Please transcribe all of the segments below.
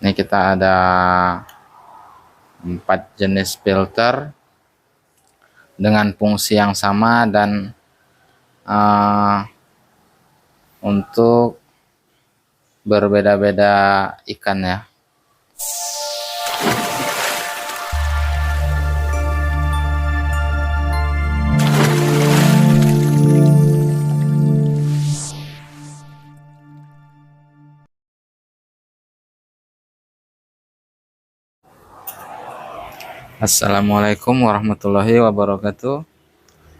Ini kita ada 4 jenis filter dengan fungsi yang sama dan untuk berbeda-beda ikan ya. Assalamualaikum warahmatullahi wabarakatuh.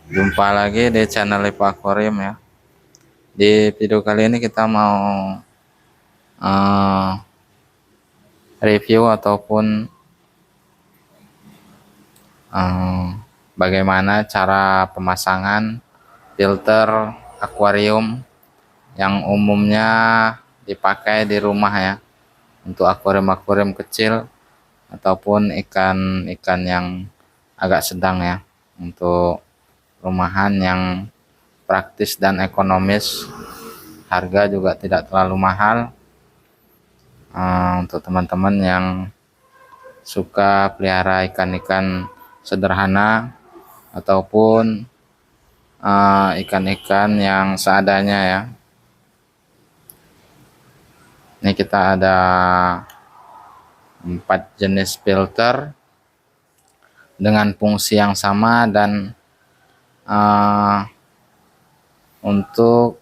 Jumpa lagi di channel Lipo Aquarium ya. Di video kali ini kita mau review ataupun bagaimana cara pemasangan filter akuarium yang umumnya dipakai di rumah ya, untuk akuarium-akuarium kecil ataupun ikan-ikan yang agak sedang ya, untuk rumahan yang praktis dan ekonomis, harga juga tidak terlalu mahal. Untuk teman-teman yang suka pelihara ikan-ikan sederhana ataupun ikan-ikan yang seadanya ya. Ini kita ada 4 jenis filter dengan fungsi yang sama dan untuk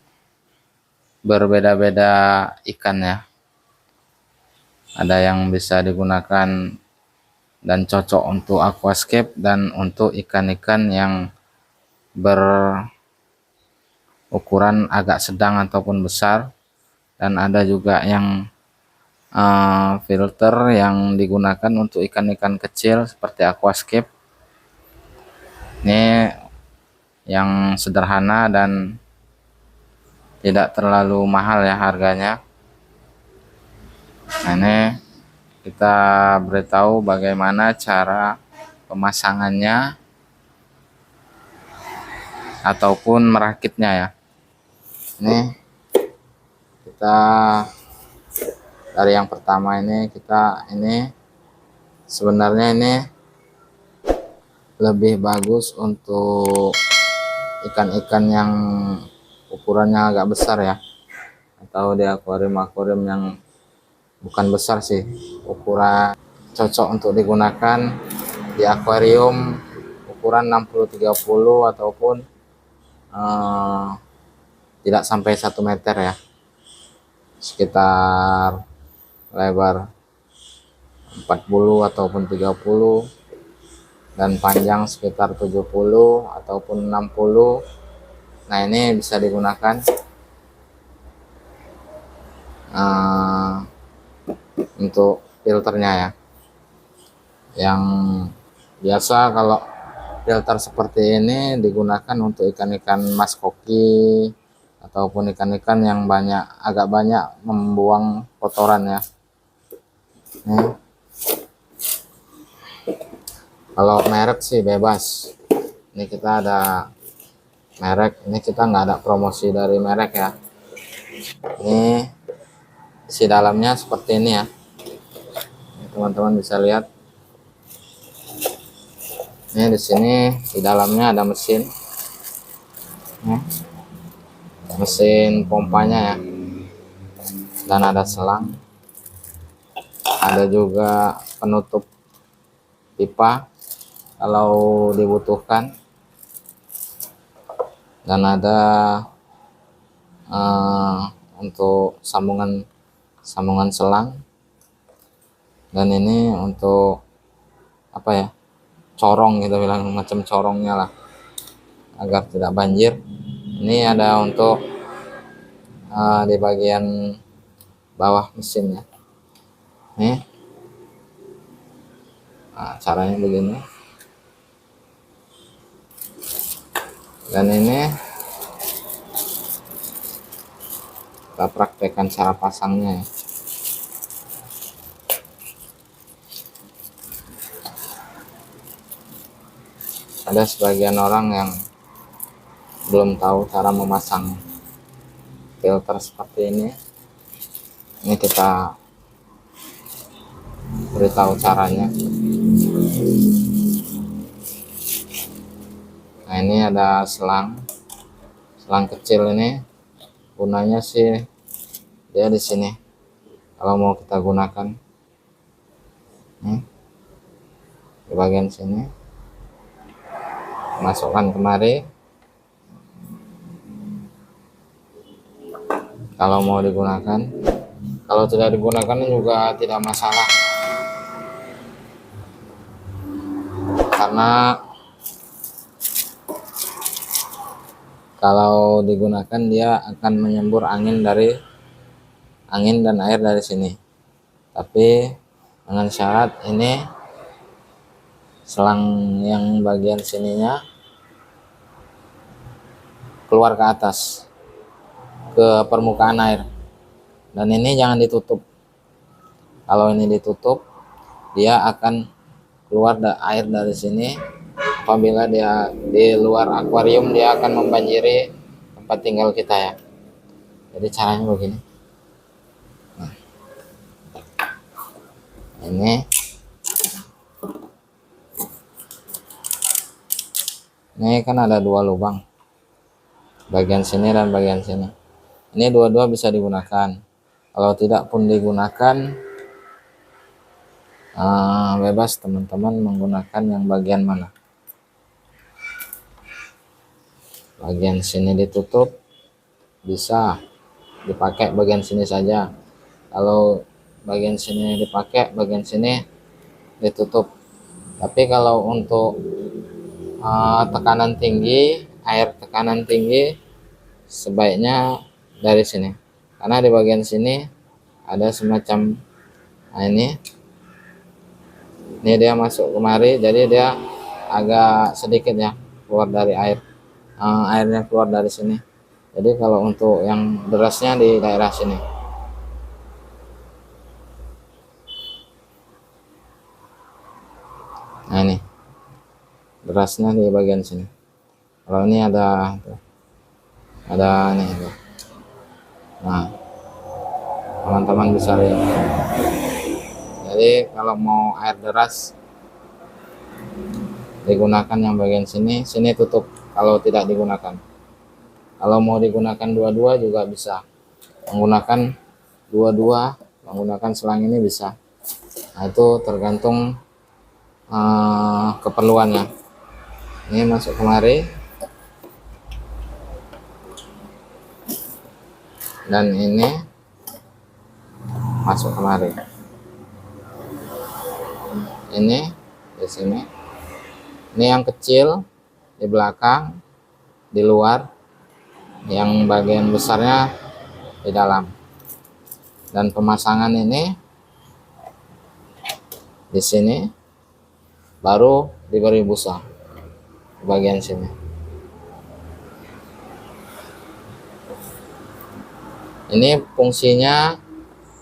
berbeda-beda ikan ya. Ada yang bisa digunakan dan cocok untuk aquascape dan untuk ikan-ikan yang berukuran agak sedang ataupun besar, dan ada juga yang filter yang digunakan untuk ikan-ikan kecil seperti aquascape. Ini yang sederhana dan tidak terlalu mahal ya harganya. Nah, ini kita beritahu bagaimana cara pemasangannya ataupun merakitnya ya. Ini kita dari yang pertama ini, sebenarnya ini lebih bagus untuk ikan-ikan yang ukurannya agak besar ya, atau di akuarium-akuarium yang bukan besar sih, ukuran cocok untuk digunakan di akuarium ukuran 60-30 ataupun tidak sampai 1 meter ya, sekitar lebar 40 ataupun 30 dan panjang sekitar 70 ataupun 60. Nah, ini bisa digunakan untuk filternya ya. Yang biasa kalau filter seperti ini digunakan untuk ikan-ikan mas koki ataupun ikan-ikan yang agak banyak membuang kotoran ya. Kalau merek sih bebas. Ini kita ada merek, ini kita nggak ada promosi dari merek ya. Ini isi dalamnya seperti ini ya, teman-teman bisa lihat. Ini di sini di dalamnya ada mesin, mesin pompanya ya, dan ada selang, ada juga penutup pipa kalau dibutuhkan, dan ada untuk sambungan selang, dan ini untuk apa ya, corong gitu, bilang macam corongnya lah agar tidak banjir. Ini ada untuk di bagian bawah mesinnya. Nih, nah, caranya begini. Dan ini kita praktekkan cara pasangnya ya. Ada sebagian orang yang belum tahu cara memasang filter seperti ini. Ini kita beritahu caranya. Nah, ini ada selang kecil. Ini gunanya sih dia di sini kalau mau kita gunakan. Di bagian sini masukkan kemari. Kalau mau digunakan, kalau tidak digunakan juga tidak masalah, karena kalau digunakan dia akan menyembur angin dan air dari sini. Tapi dengan syarat ini selang yang bagian sininya keluar ke atas ke permukaan air, dan ini jangan ditutup. Kalau ini ditutup, dia akan keluar air dari sini. Apabila dia di luar akuarium, dia akan membanjiri tempat tinggal kita ya. Jadi caranya begini. Nah, ini kan ada dua lubang, bagian sini dan bagian sini. Ini dua-dua bisa digunakan. Kalau tidak pun digunakan, bebas teman-teman menggunakan yang bagian mana. Bagian sini ditutup, bisa dipakai bagian sini saja. Kalau bagian sini dipakai, bagian sini ditutup. Tapi kalau untuk tekanan tinggi, air tekanan tinggi, sebaiknya dari sini, karena di bagian sini ada semacam ini dia masuk kemari, jadi dia agak sedikit ya keluar dari airnya keluar dari sini. Jadi kalau untuk yang derasnya di daerah sini. Nah, ini derasnya di bagian sini. Kalau ini ada ini tuh. Nah, teman-teman bisa lihat. Jadi kalau mau air deras digunakan yang bagian sini tutup kalau tidak digunakan. Kalau mau digunakan dua-dua juga bisa. Menggunakan dua-dua, menggunakan selang ini bisa. Nah, itu tergantung keperluannya. Ini masuk kemari, dan ini masuk kemari. Ini di sini. Ini yang kecil di belakang, di luar. Yang bagian besarnya di dalam. Dan pemasangan ini di sini baru diberi busa di bagian sini. Ini fungsinya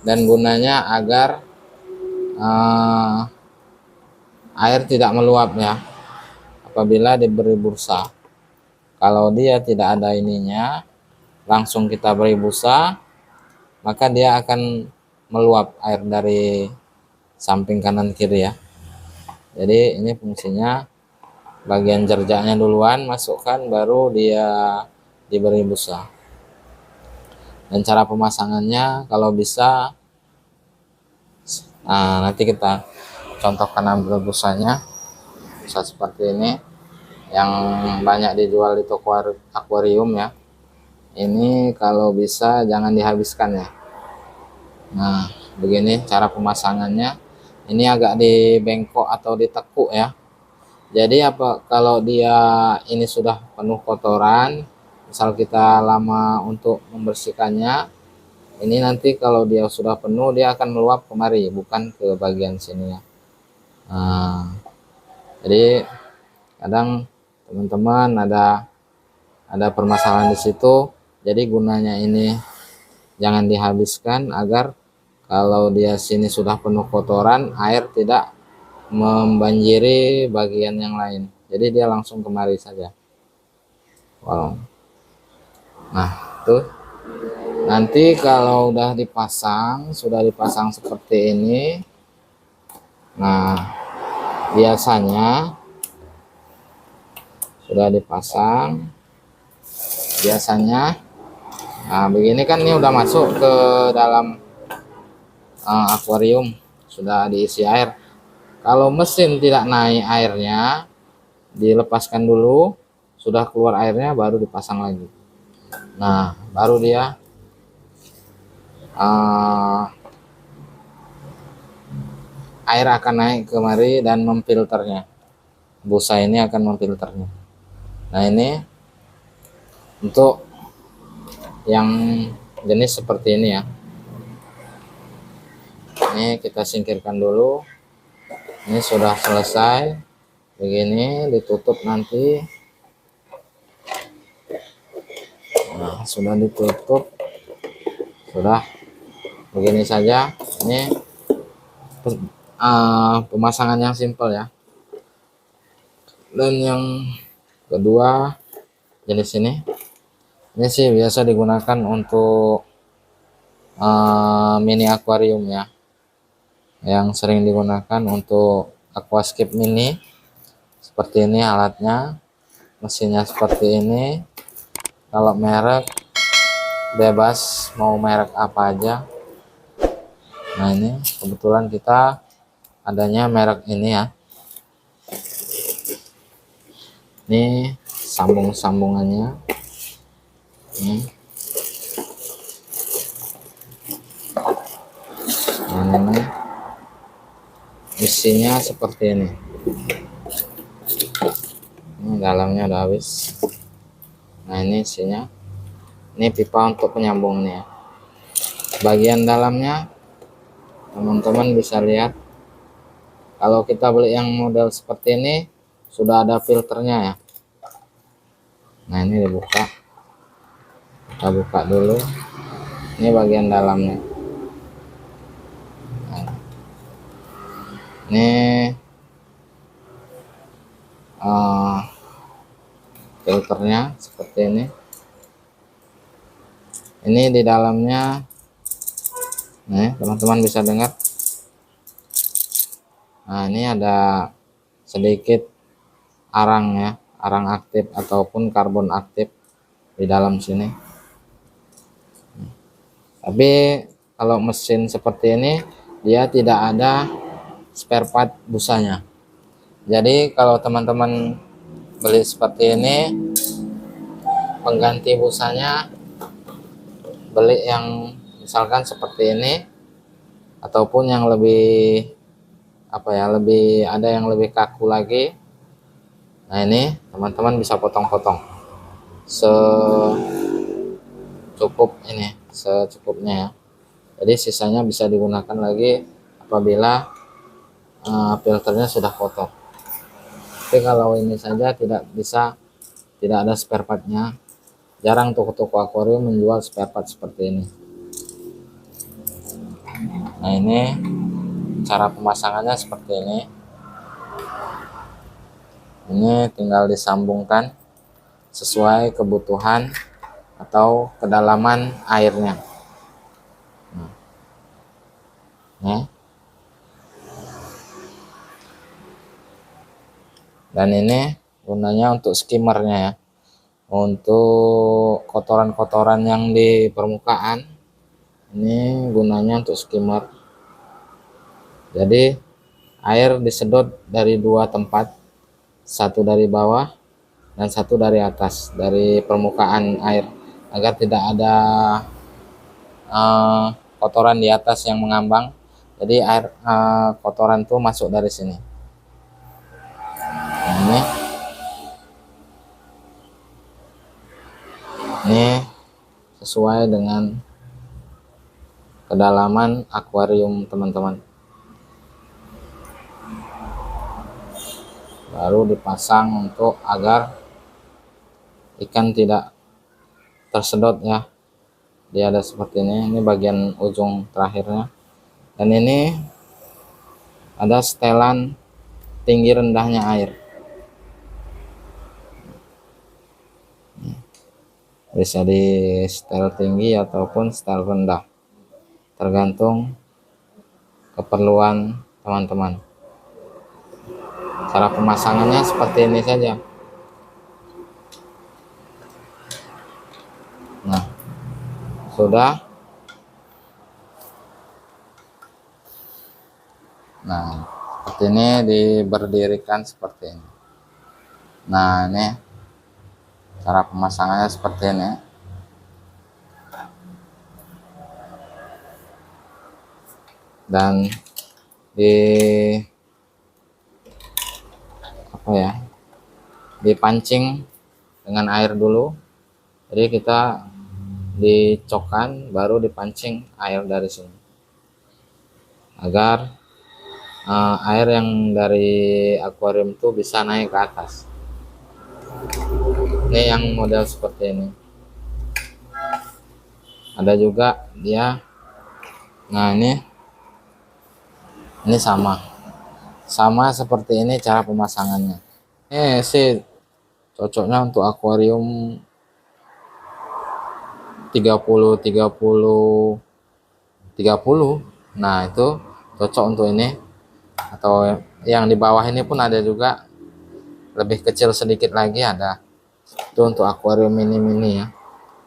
dan gunanya agar air tidak meluap ya apabila diberi busa. Kalau dia tidak ada ininya, langsung kita beri busa, maka dia akan meluap air dari samping kanan kiri ya. Jadi ini fungsinya, bagian jerjaknya duluan masukkan, baru dia diberi busa. Dan cara pemasangannya kalau bisa, nah nanti kita contohkan ambil busanya. Bisa seperti ini yang banyak dijual di toko akuarium ya. Ini kalau bisa jangan dihabiskan ya. Nah, begini cara pemasangannya. Ini agak dibengkok atau ditekuk ya. Jadi kalau dia ini sudah penuh kotoran, misal kita lama untuk membersihkannya, ini nanti kalau dia sudah penuh dia akan meluap kemari, bukan ke bagian sini ya. Nah, jadi kadang teman-teman ada permasalahan di situ. Jadi gunanya ini jangan dihabiskan, agar kalau dia sini sudah penuh kotoran, air tidak membanjiri bagian yang lain. Jadi dia langsung kemari saja. Wow. Nah, tuh nanti kalau sudah dipasang seperti ini, Nah, biasanya sudah dipasang, biasanya nah begini kan, ini udah masuk ke dalam akuarium, sudah diisi air. Kalau mesin tidak naik airnya, dilepaskan dulu, sudah keluar airnya baru dipasang lagi. Nah, baru dia air akan naik kemari dan memfilternya. Busa ini akan memfilternya. Nah, ini untuk yang jenis seperti ini ya. Ini kita singkirkan dulu. Ini sudah selesai. Begini ditutup nanti. Nah, sudah ditutup. Sudah begini saja. Ini pemasangan yang simpel ya. Dan yang kedua jenis ini sih biasa digunakan untuk mini akuarium ya, yang sering digunakan untuk aquascape mini. Seperti ini alatnya, mesinnya seperti ini. Kalau merek bebas, mau merek apa aja. Nah, ini kebetulan kita adanya merek ini ya. Ini sambungannya. Ini isinya seperti ini. Ini dalamnya udah habis. Nah, ini isinya. Ini pipa untuk penyambungnya. Bagian dalamnya teman-teman bisa lihat. Kalau kita beli yang model seperti ini sudah ada filternya ya. Nah, ini dibuka. Kita buka dulu. Ini bagian dalamnya. Nah, ini filternya seperti ini. Ini di dalamnya, nih teman-teman bisa dengar. Nah, ini ada sedikit arang ya, arang aktif ataupun karbon aktif di dalam sini. Tapi kalau mesin seperti ini dia tidak ada spare part busanya. Jadi kalau teman-teman beli seperti ini, pengganti busanya beli yang misalkan seperti ini, ataupun yang lebih lebih ada yang lebih kaku lagi. Nah, ini teman-teman bisa potong-potong secukupnya ya. Jadi sisanya bisa digunakan lagi apabila filternya sudah kotor. Tapi kalau ini saja tidak ada spare partnya. Jarang toko-toko akuarium menjual spare part seperti ini. Nah, ini cara pemasangannya seperti ini. Ini tinggal disambungkan sesuai kebutuhan atau kedalaman airnya. Nah, dan ini gunanya untuk skimmernya ya, untuk kotoran-kotoran yang di permukaan. Ini gunanya untuk skimmer. Jadi air disedot dari dua tempat, satu dari bawah dan satu dari atas, dari permukaan air, agar tidak ada kotoran di atas yang mengambang. Jadi air kotoran tuh masuk dari sini. Ini sesuai dengan kedalaman akuarium teman-teman. Baru dipasang untuk agar ikan tidak tersedot ya. Dia ada seperti ini. Ini bagian ujung terakhirnya. Dan ini ada setelan tinggi rendahnya air. Bisa di setel tinggi ataupun setel rendah, tergantung keperluan teman-teman. Cara pemasangannya seperti ini saja. Nah, sudah. Nah, seperti ini diberdirikan seperti ini. Nah, ini cara pemasangannya seperti ini. Dan di apa ya? Dipancing dengan air dulu. Jadi kita dicokkan baru dipancing air dari sini. Agar air yang dari akuarium itu bisa naik ke atas. Ini yang model seperti ini. Ada juga dia. Nah, ini sama seperti ini cara pemasangannya. Ini sih cocoknya untuk akuarium 30 30 30. Nah, itu cocok untuk ini. Atau yang di bawah ini pun ada juga, lebih kecil sedikit lagi ada. Itu untuk akuarium mini-mini ya,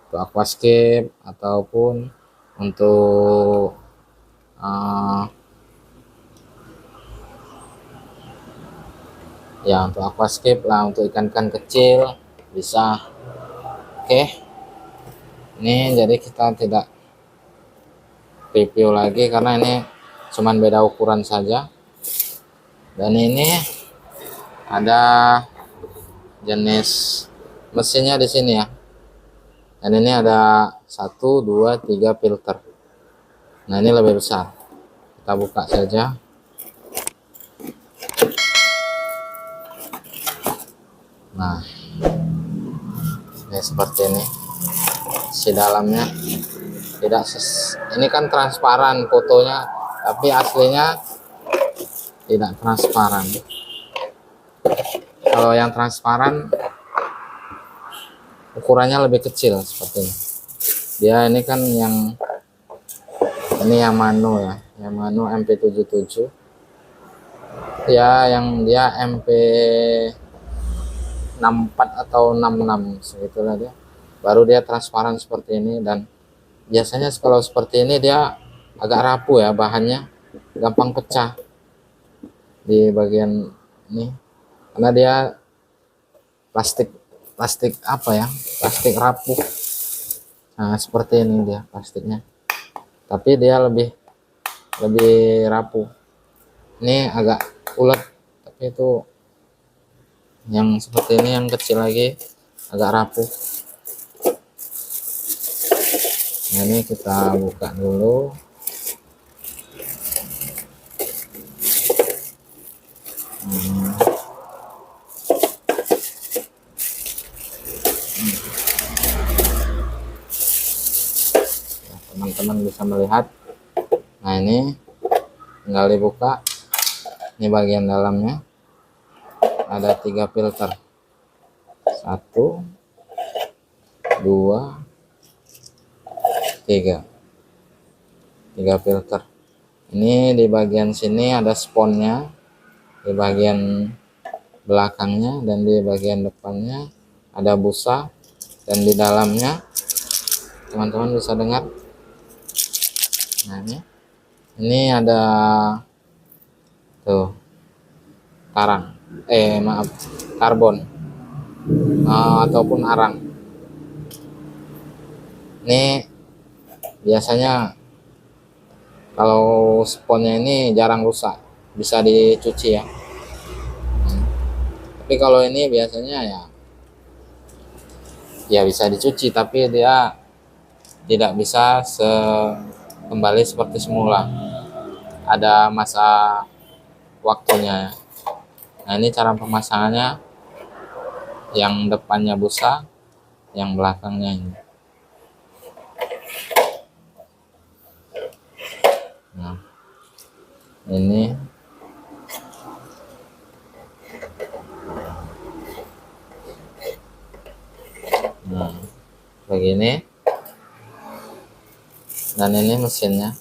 untuk aquascape ataupun untuk ya untuk aquascape lah, untuk ikan-ikan kecil bisa. Oke, ini jadi kita tidak review lagi karena ini cuman beda ukuran saja. Dan ini ada jenis mesinnya di sini ya. Dan ini ada 1, 2, 3 filter. Nah, ini lebih besar. Kita buka saja. Nah, ini seperti ini. Si dalamnya tidak ini kan transparan fotonya, tapi aslinya tidak transparan. Kalau yang transparan ukurannya lebih kecil seperti ini. Dia ini kan yang ini Yamano ya, Yamano MP77 ya, yang dia MP64 atau 66 segitulah dia. Baru dia transparan seperti ini. Dan biasanya kalau seperti ini dia agak rapuh ya, bahannya gampang pecah di bagian ini karena dia plastik apa ya, plastik rapuh. Nah, seperti ini dia plastiknya, tapi dia lebih rapuh. Ini agak ulet, tapi itu yang seperti ini yang kecil lagi agak rapuh. Nah, ini kita buka dulu. Teman-teman bisa melihat. Nah, ini tinggal dibuka. Ini bagian dalamnya ada 3 filter, 1, 2, 3 filter. Ini di bagian sini ada sponnya, di bagian belakangnya dan di bagian depannya ada busa, dan di dalamnya teman-teman bisa dengar. Nah, ini ada tuh karbon ataupun arang. Ini biasanya kalau sponnya ini jarang rusak, bisa dicuci ya. Tapi kalau ini biasanya ya bisa dicuci, tapi dia tidak bisa kembali seperti semula, ada masa waktunya ya. Nah, ini cara pemasangannya, yang depannya busa, yang belakangnya ini. Nah, ini begini. Dan ini mesinnya.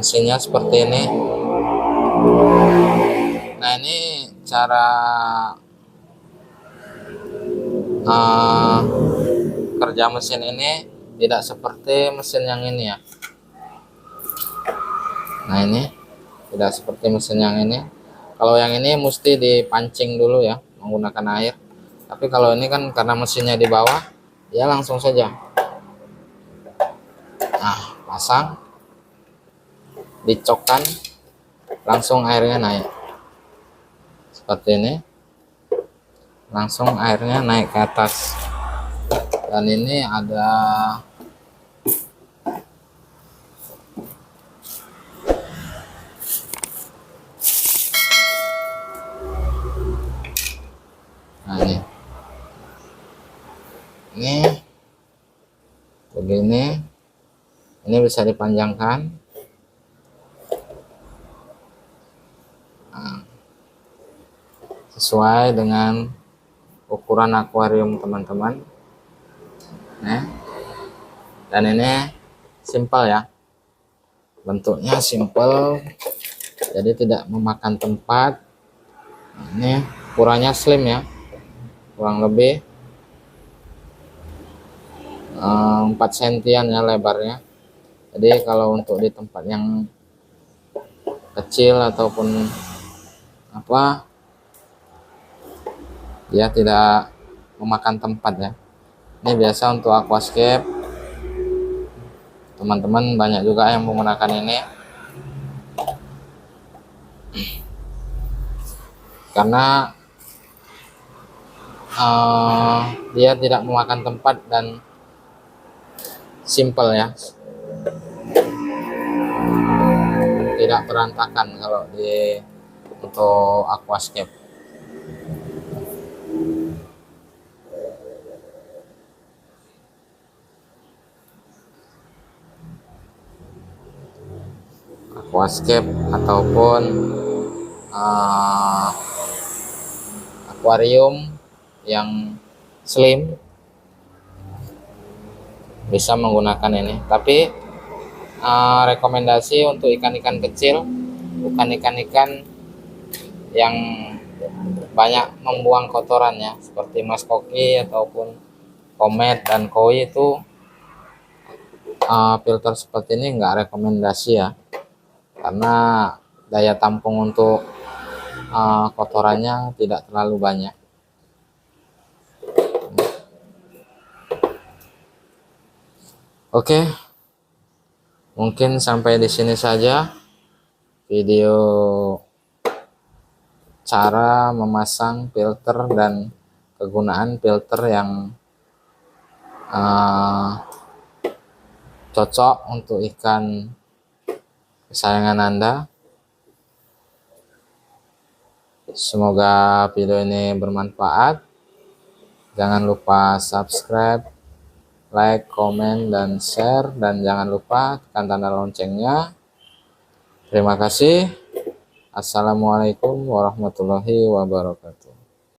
mesinnya seperti ini. Nah, ini cara kerja mesin ini tidak seperti mesin yang ini ya. Nah, ini tidak seperti mesin yang ini. Kalau yang ini mesti dipancing dulu ya menggunakan air. Tapi kalau ini kan karena mesinnya di bawah, ya langsung saja. Nah, pasang, dicokkan, langsung airnya naik. Seperti ini. Langsung airnya naik ke atas. Dan ini ada nah ini begini, ini bisa dipanjangkan. Nah, sesuai dengan ukuran akuarium teman-teman. Nah, dan ini simple ya, bentuknya simple, jadi tidak memakan tempat. Nah, ini ukurannya slim ya, kurang lebih 4 sentian ya lebarnya. Jadi kalau untuk di tempat yang kecil ataupun apa, dia tidak memakan tempat ya. Ini biasa untuk aquascape, teman-teman banyak juga yang menggunakan ini karena dia tidak memakan tempat dan simple ya, tidak berantakan kalau untuk aquascape. Aquascape ataupun akuarium yang slim bisa menggunakan ini. Tapi rekomendasi untuk ikan-ikan kecil, bukan ikan-ikan yang banyak membuang kotorannya seperti mas koki ataupun komet dan koi, itu filter seperti ini enggak rekomendasi ya, karena daya tampung untuk kotorannya tidak terlalu banyak. Oke, mungkin sampai di sini saja video cara memasang filter dan kegunaan filter yang cocok untuk ikan kesayangan Anda. Semoga video ini bermanfaat. Jangan lupa subscribe, like, komen, dan share, dan jangan lupa tekan tanda loncengnya. Terima kasih. Assalamualaikum warahmatullahi wabarakatuh.